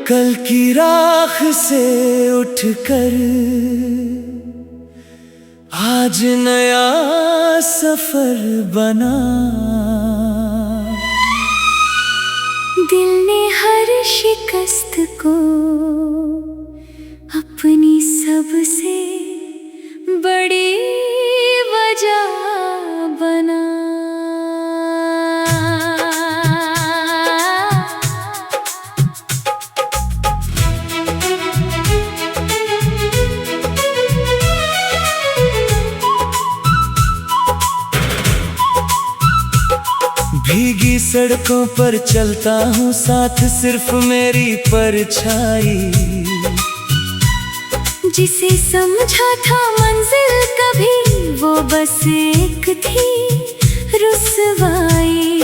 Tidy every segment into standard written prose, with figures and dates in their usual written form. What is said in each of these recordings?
कल की राख से उठकर आज नया सफर बना। दिल ने हर शिकस्त को अपनी सबसे बड़ी वजह बना। भीगी सड़कों पर चलता हूँ, साथ सिर्फ मेरी परछाई। जिसे समझा था मंजिल कभी, वो बस एक थी रुसवाई।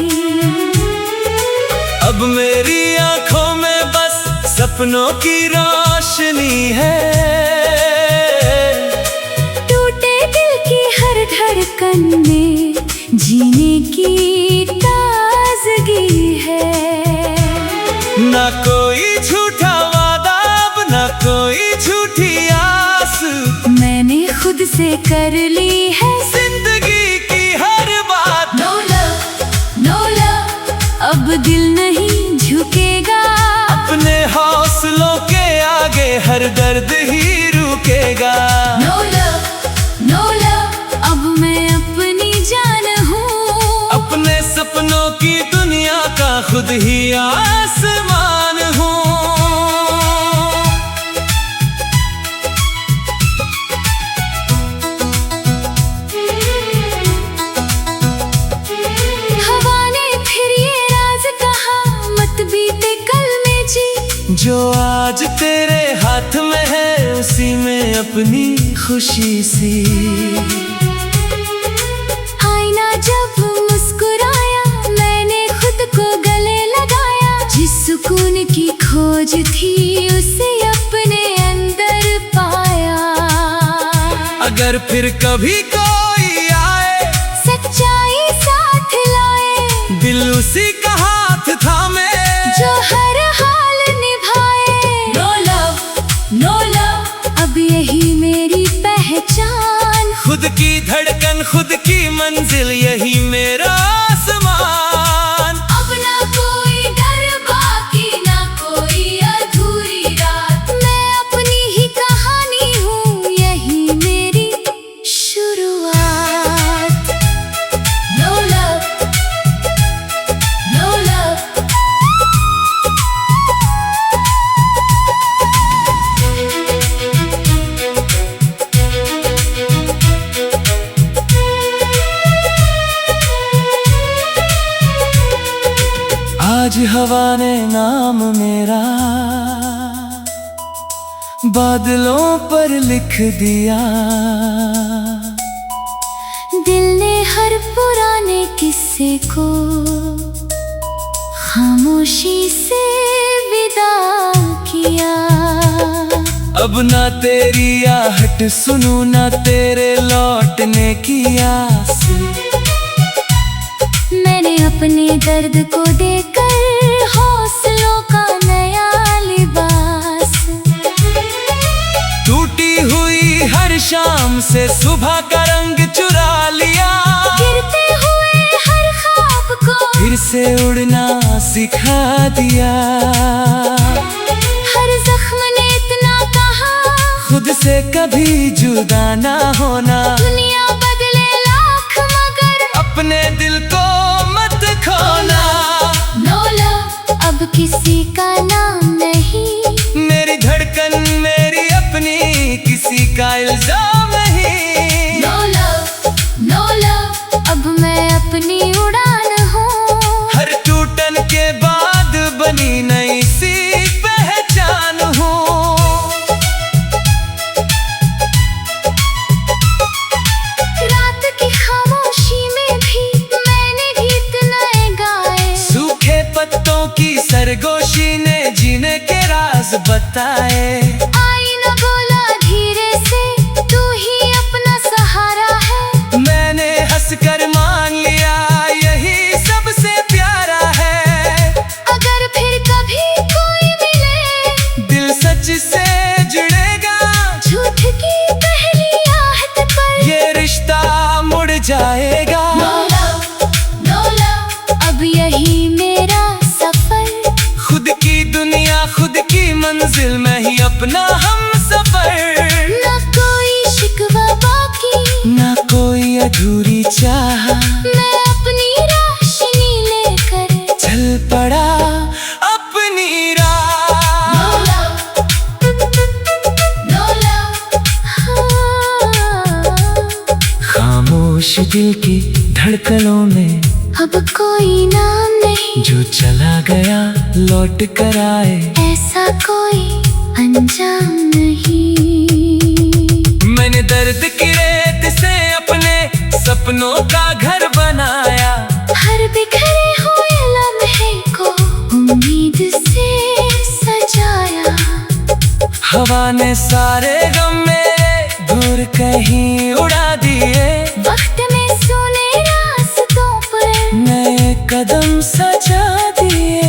अब मेरी आंखों में बस सपनों की रोशनी है। टूटे दिल की हर धड़कन में जीने की ताजगी है। ना कोई झूठा वादा, अब ना कोई झूठी आस। मैंने खुद से कर ली है जिंदगी की हर बात। नो लव, नो लव, अब दिल नहीं झुकेगा। अपने हौसलों के आगे हर दर्द ही रुकेगा। नो लव, नो लव, अब मैं अपनी जान हूँ। अपने सपनों की दुनिया का खुद ही आसमान हूँ। हवा ने फिर ये राज कहा, मत बीते कल में जी। जो आज तेरे हाथ में है, उसी में अपनी खुशी सी। आईना जब मुस्कुराया, मैंने खुद को गले लगाया। जिस सुकून की खोज थी, उसे अपने अंदर पाया। अगर फिर कभी कोई आए, सच्चाई साथ लाए। दिल उसी का हाथ थामे, जो हर हाल निभाए। नो लव, नो लव, अब यही मेरी पहचान। खुद की धड़कन, खुद की मंजिल, यही मेरा आसमान। अब ना कोई डर बाकी, ना कोई अधूरी रात। मैं अपनी ही कहानी हूँ, यही मेरी शुरुआत। No love, no love. आज हवा ने नाम मेरा बादलों पर लिख दिया। दिल ने हर पुराने किस्से को खामोशी से विदा किया। अब ना तेरी आहट सुनूं, ना तेरे लौटने की आस। मैंने अपने दर्द को देकर हौसलों का नया लिबास। टूटी हुई हर शाम से सुबह का रंग चुरा लिया। गिरते हुए हर ख्वाब को फिर से उड़ना सिखा दिया। हर जख्म ने इतना कहा, खुद से कभी जुदा ना होना। दुनिया बदले लाख मगर अपने दिल को मत खोना। नो लव, अब किसी का नाम नहीं। मेरी धड़कन मेरी अपनी, किसी का इल्जाम नहीं। नो लव, नो लव, अब मैं अपनी उड़ान हूँ। हर टूटन के बाद बनी नई सी पहचान हूँ। रात की खामोशी में भी मैंने गीत नए गाए। सूखे पत्तों की सरगोशी ने जीने के राज बताए। आईना बोला धीरे से, तू ही अपना सहारा है। मैंने हंसकर मान लिया, यही सबसे प्यारा है। अगर फिर कभी कोई मिले, मंजिल में ही अपना हम सफर। ना कोई शिकवा बाकी, ना कोई अधूरी चाह, मैं अपनी रोशनी लेकर चल पड़ा अपनी राह। No love, no love, हाँ। खामोश दिल की धड़कनों में अब कोई नाम नहीं, जो चला गया लौट कर आए, ऐसा कोई अंजाम नहीं। मैंने दर्द की रेत से अपने सपनों का घर बनाया, हर बिखरे हुए लम्हे को उम्मीद से सजाया। हवा ने सारे गम मेरे दूर कहीं उड़ा दिए, वक्त में सुने रास्तों पर नए कदम सजा दिए।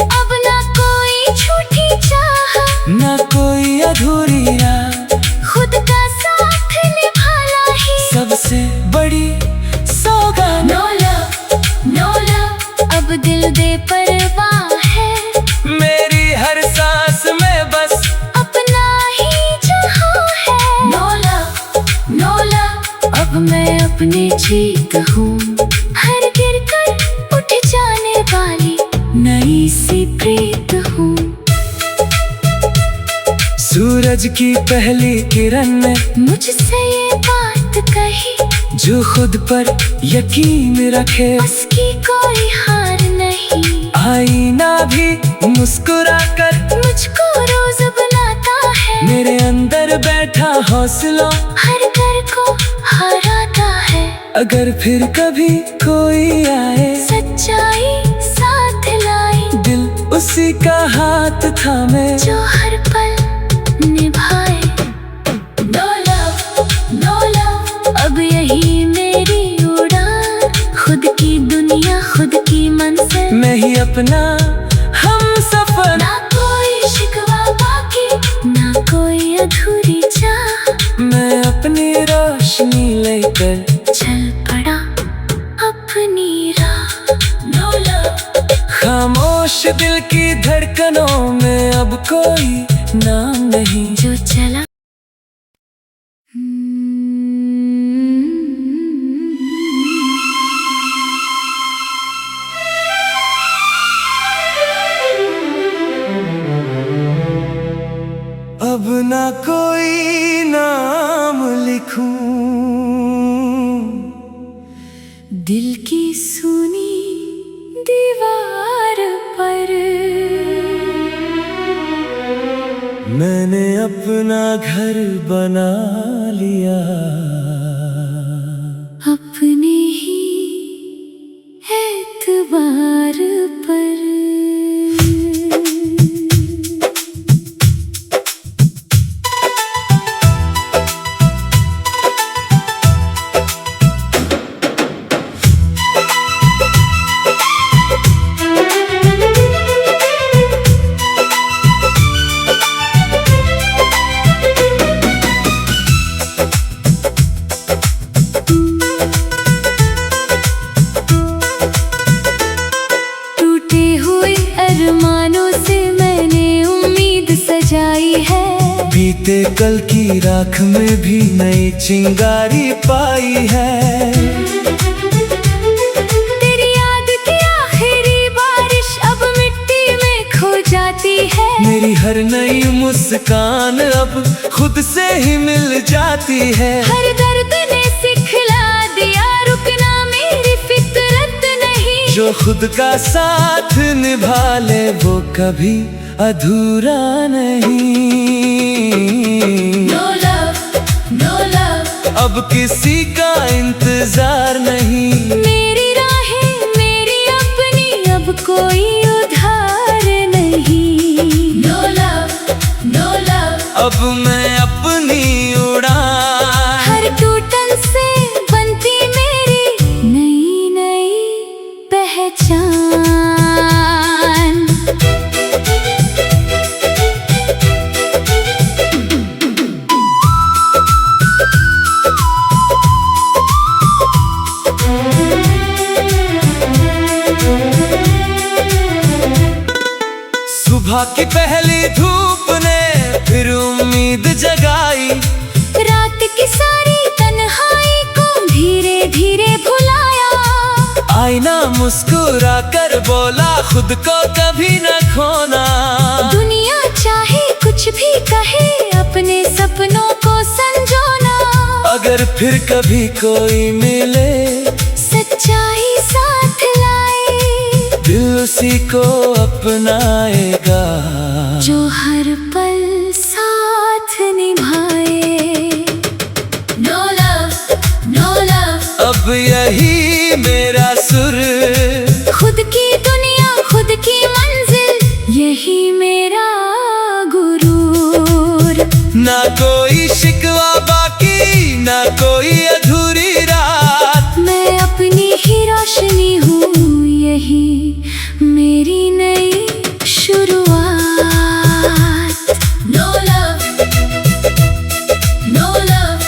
अब ना कोई झूठी चाह, ना कोई अधूरी राह, खुद का साथ निभाना ही सबसे बड़ी सौगात। No love, no love, अब दिल बेपरवाह है, मेरी हर सांस में बस अपना ही जहां है। No love, no love, अब मैं अपनी जीत हूँ, हर गिर कर उठ जाने वाली नई सी प्रीत हूँ। सूरज की पहली किरण ने मुझसे ये बात कही, जो खुद पर यकीन रखे, उसकी कोई हार नहीं। आईना भी मुस्कुरा कर मुझको रोज बनाता है, मेरे अंदर बैठा हौसला हर घर को हराता है। अगर फिर कभी कोई आए, सच्चाई साथ लाई, दिल उसी का हाथ थामे, जो हर पल निभाए। No love, no love, अब यही मेरी उड़ान, खुद की दुनिया खुद की मंजिल, मैं ही अपना हम सफर। ना कोई शिकवा बाकी, ना कोई अधूरी चाह, मैं अपनी रोशनी लेकर चल पड़ा अपनी राह। No love, खामोश दिल की धड़कनों में अब कोई नाम नहीं, जो चला अब ना कोई नाम लिखूं, दिल की सुनी दीवार पर, मैंने अपना घर बना लिया, अपने ही एतबार पर। अरमानों से मैंने उम्मीद सजाई है, बीते कल की राख में भी नई चिंगारी पाई है। तेरी याद की आखिरी बारिश अब मिट्टी में खो जाती है, मेरी हर नई मुस्कान अब खुद से ही मिल जाती है। हर दर्द ने सिखला दिया रुकना मेरी फितरत नहीं, जो खुद का साथ निभा ले वो कभी अधूरा नहीं। No love, no love, अब किसी का इंतजार नहीं, मेरी राहें मेरी अपनी, अब कोई उधार नहीं। No love, no love, अब मैं अपनी उड़ान, हर टूटन से बनती मेरी नई नई पहचान। की पहली धूप ने फिर उम्मीद जगाई। रात की सारी तन्हाई को धीरे धीरे भुलाया। आईना मुस्कुरा कर बोला खुद को कभी न खोना। दुनिया चाहे कुछ भी कहे अपने सपनों को संजोना। अगर फिर कभी कोई मिले सच्चाई साथ लाए, दिल उसी को अपनाएगा जो हर पल साथ निभाए। नो लव, नो लव, अब यही मेरा सुर। खुद की दुनिया खुद की मंजिल, यही मेरा गुरूर। ना कोई शिकवा बाकी, ना कोई अधूरी रात। मैं अपनी ही रोशनी हूँ, यही मेरी नई शुरुआत। No love, no love.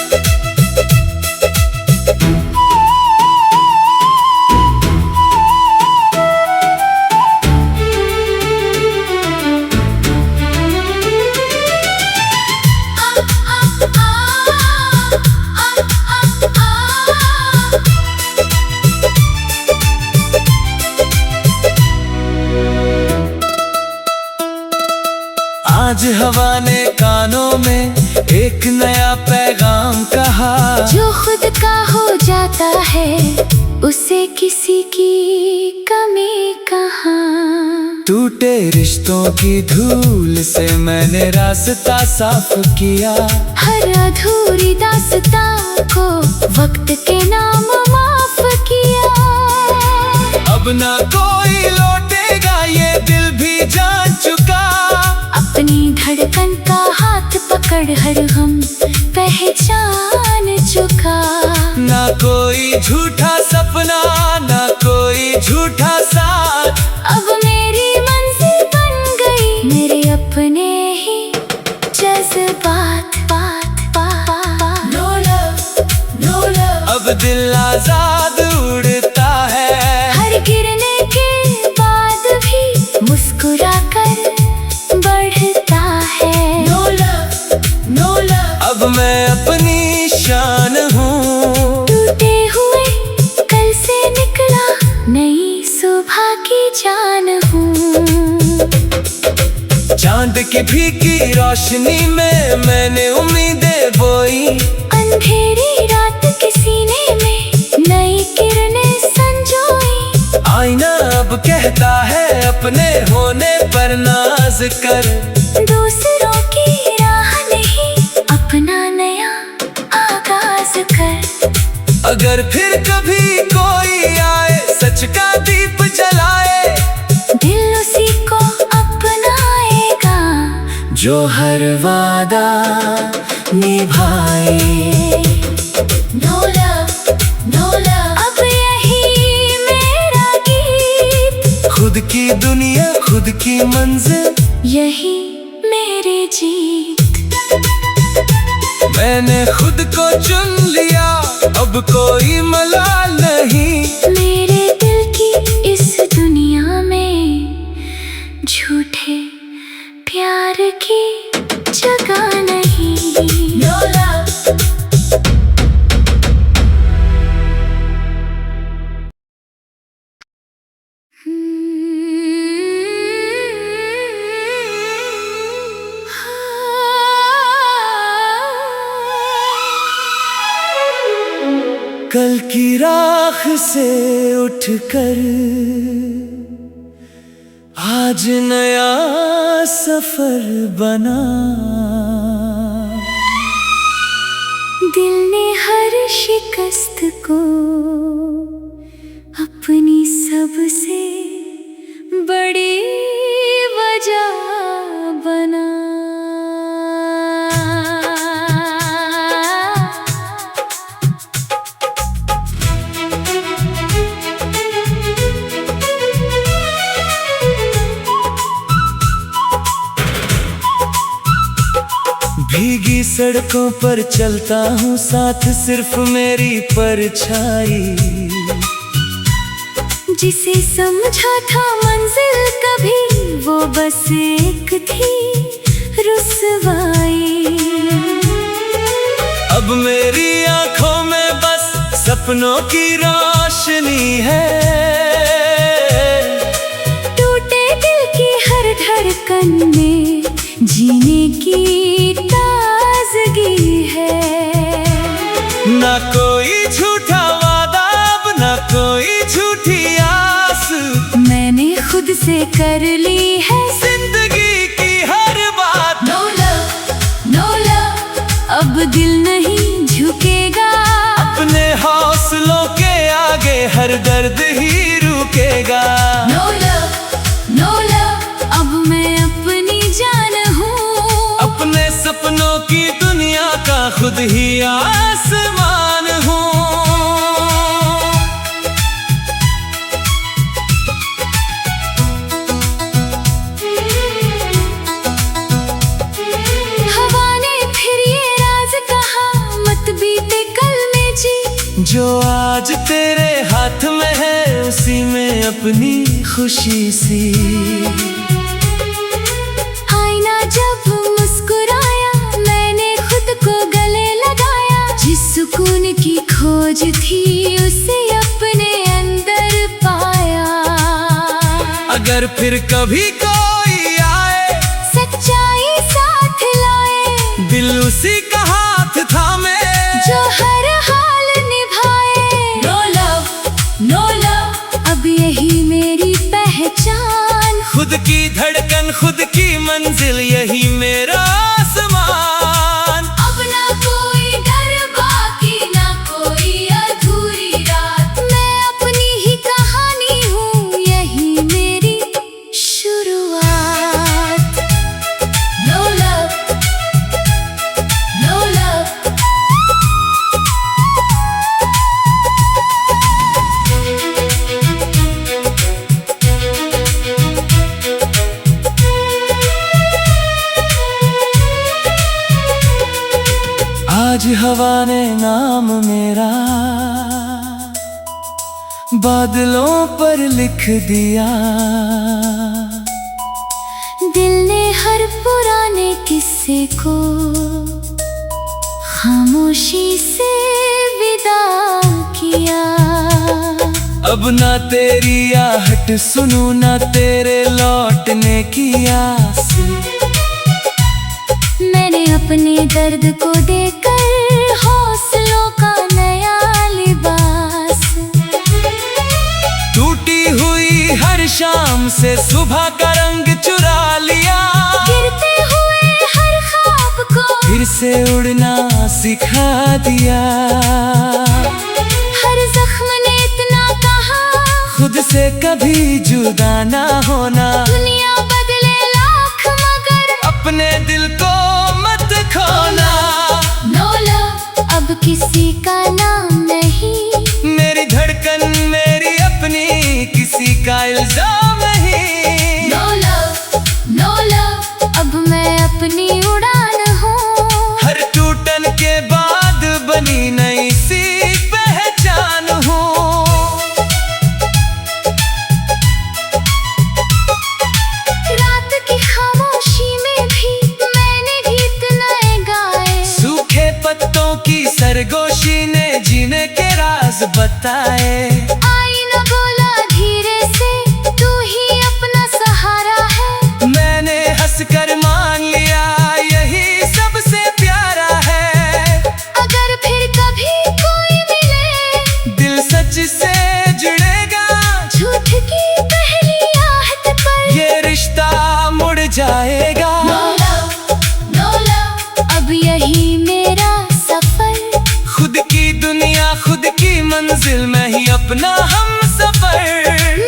आज हवा ने कानों में एक नया पैगाम कहा। जो खुद का हो जाता है उसे किसी की कमी कहाँ। टूटे रिश्तों की धूल से मैंने रास्ता साफ किया। हर अधूरी दास्तां को वक्त के नाम माफ किया। अब ना कोई लौटेगा ये दिल भी जान चुका। अपनी धड़कन का हाथ पकड़ हर हम पहचान चुका। ना कोई झूठा सपना, ना कोई झूठा साथ। अब मेरी मंजिल बन गई मेरे अपने ही जज्बात। बात बात। No love, no love. अब दिल आजाद उड़ता है। हर गिरने के बाद भी मुस्कुरा कर बढ़ता है। No love, no love. अब मैं अपनी शान हूँ। टूटे हुए कल से निकला नई सुबह की जान हूँ। चांद की फीकी रोशनी में मैंने उम्मीदें बोई। अंधेरी रात के सीने में नई किरणें संजोई। आईना अब कहता है अपने होने पर नाज कर। दूसरों की राह नहीं अपना नया आगाज कर। अगर फिर कभी कोई आए सच का दीप जलाए। दिल उसी को अपनाएगा जो हर वादा निभाए। No love, no love. अब यही मेरा गीत। खुद की दुनिया खुद की मंजिल, यही मेरी जीत। मैंने खुद को चुन लिया अब कोई मलाल नहीं। मेरे दिल की इस दुनिया में झूठे प्यार की जगह नहीं। No love. कल की राख से उठकर आज नया सफर बना। दिल ने हर शिकस्त को अपनी सबसे बड़ी वजह बना। भीगी सड़कों पर चलता हूँ साथ सिर्फ मेरी परछाई। जिसे समझा था मंजिल कभी, वो बस एक थी रुसवाई। अब मेरी आंखों में बस सपनों की रोशनी है, टूटे दिल की हर धड़कन में जीने की ताजगी है। ना कोई झूठा वादा, अब ना कोई झूठी आस, मैंने खुद से कर ली है जिंदगी की हर बात। No love, no love, अब दिल नहीं झुकेगा, अपने हौसलों के आगे हर दर्द ही रुकेगा। No love, no love, अब मैं अपनी जान हूँ, अपने सपनों की दुनिया का खुद ही आसमान हूँ। हवा ने फिर ये राज कहा, मत बीते कल में जी। जो आज तेरे हाथ में है, उसी में अपनी खुशी सी। आईना जब मुस्कुराया, मैंने खुद को गले लगाया, जिस सुकून की खोज थी उसे अपने अंदर पाया। अगर फिर कभी कोई आए, सच्चाई साथ लाए, दिल उसी का हाथ थामे, जो हर हाल निभाए। No love, no love, अब यही मेरी पहचान, खुद की धड़कन खुद की मंजिल, यही मेरा आसमान। अब ना कोई डर बाकी, ना कोई अधूरी रात, मैं अपनी ही कहानी हूँ, यही मेरी शुरुआत। No love, no love, आज हवा ने नाम मेरा बादलों पर लिख दिया, दिल ने हर पुराने किस्से को खामोशी से विदा किया। अब ना तेरी आहट सुनूं, ना तेरे लौटने की आस, मैंने अपने दर्द को देकर हौसलों का नया लिबास। टूटी हुई हर शाम से सुबह का रंग चुरा लिया, गिरते हुए हर ख्वाब को फिर से उड़ना सिखा दिया। हर जख्म ने इतना कहा, खुद से कभी जुदा ना होना, दुनिया बदले लाख मगर अपने दिल को मत खोना। No love, अब किसी का नाम नहीं, मेरी धड़कन मेरी अपनी, किसी का इल्जाम नहीं। No love, no love, अब मैं अपनी उड़ान हूँ, हर टूटन के बाद बनी नई सी पहचान हूँ। रात की खामोशी में भी मैंने गीत नए गाए, सूखे पत्तों की सरगोशी ने जीने के राज बताए। आईना बोला धीरे से, तू ही अपना सहारा है, मैंने हंसकर मान लिया, यही सबसे प्यारा है। अगर फिर कभी कोई मिले, दिल सच से जुड़ेगा, झूठ की पहली आहट पर ये रिश्ता मुड़ जाएगा। No love, no love, अब यही मेरा सफर, खुद की दुनिया खुद की मंजिल में ही अपना हम सफर।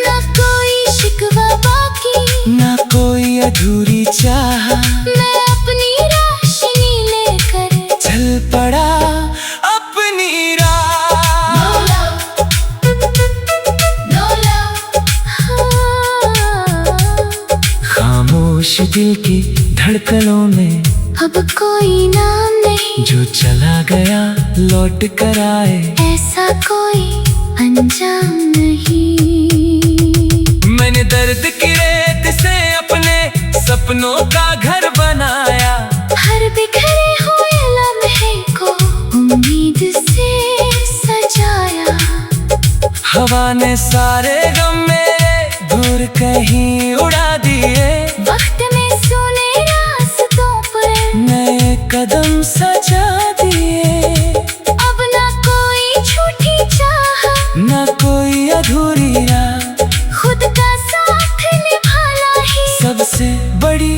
ना कोई शिकवा बाकी, ना कोई अधूरी चाह, मैं अपनी रोशनी लेकर चल पड़ा अपनी राह। No love, no love, हाँ। खामोश दिल की धड़कनों में अब कोई नाम नहीं, जो चला गया लौट कर आए, ऐसा कोई अंजाम नहीं। मैंने दर्द की रेत से अपने सपनों का घर बनाया। हर बिखरे हुए लम्हे को उम्मीद से सजाया। हवा ने सारे गम मेरे दूर कहीं उड़ा दिए। वक्त में सुने रास्तों पर नए कदम सजा दिए। अब ना कोई झूठी चाह, ना कोई अधूरी राह, खुद का साथ निभाना ही सबसे बड़ी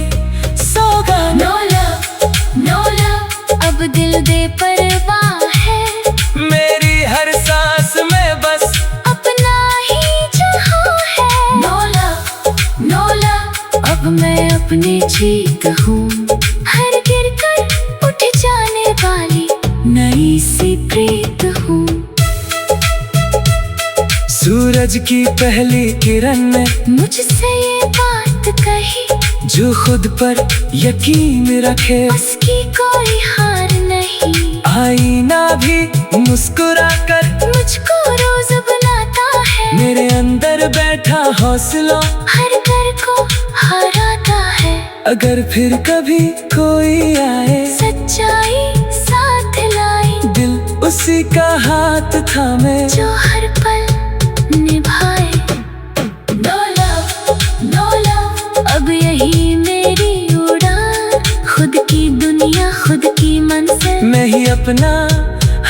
सौगात। नो लव, नो लव, अब दिल दे परवाह है। मेरी हर सांस में बस अपना ही जहां है। नो लव, नो लव, अब मैं अपनी जीत हूँ। हर गिर कर उठ जाने वाली नई सी प्रीत हूँ। सूरज की पहली किरण ने मुझसे ये बात कही, जो खुद पर यकीन रखे उसकी कोई हार नहीं। आईना भी मुस्कुरा कर मुझको रोज बनाता है। मेरे अंदर बैठा हौसलों हर घर को हराता है। अगर फिर कभी कोई आए सच्चाई साथ लाई, दिल उसी का हाथ थामे जो हर पल निभाए। नो लव, नो लव, अब यही मेरी उड़ान। खुद की दुनिया, खुद की मंजिल, मैं ही अपना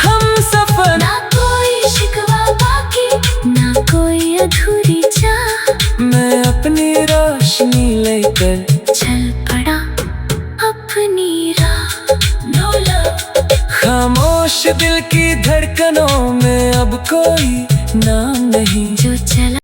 हम सफर। ना कोई शिकवा बाकी, ना कोई अधूरी चाह। मैं अपनी रोशनी लेकर चल पड़ा अपनी राह। नो लव, खामोश दिल की धड़कनों में अब कोई नाम नहीं। जो चला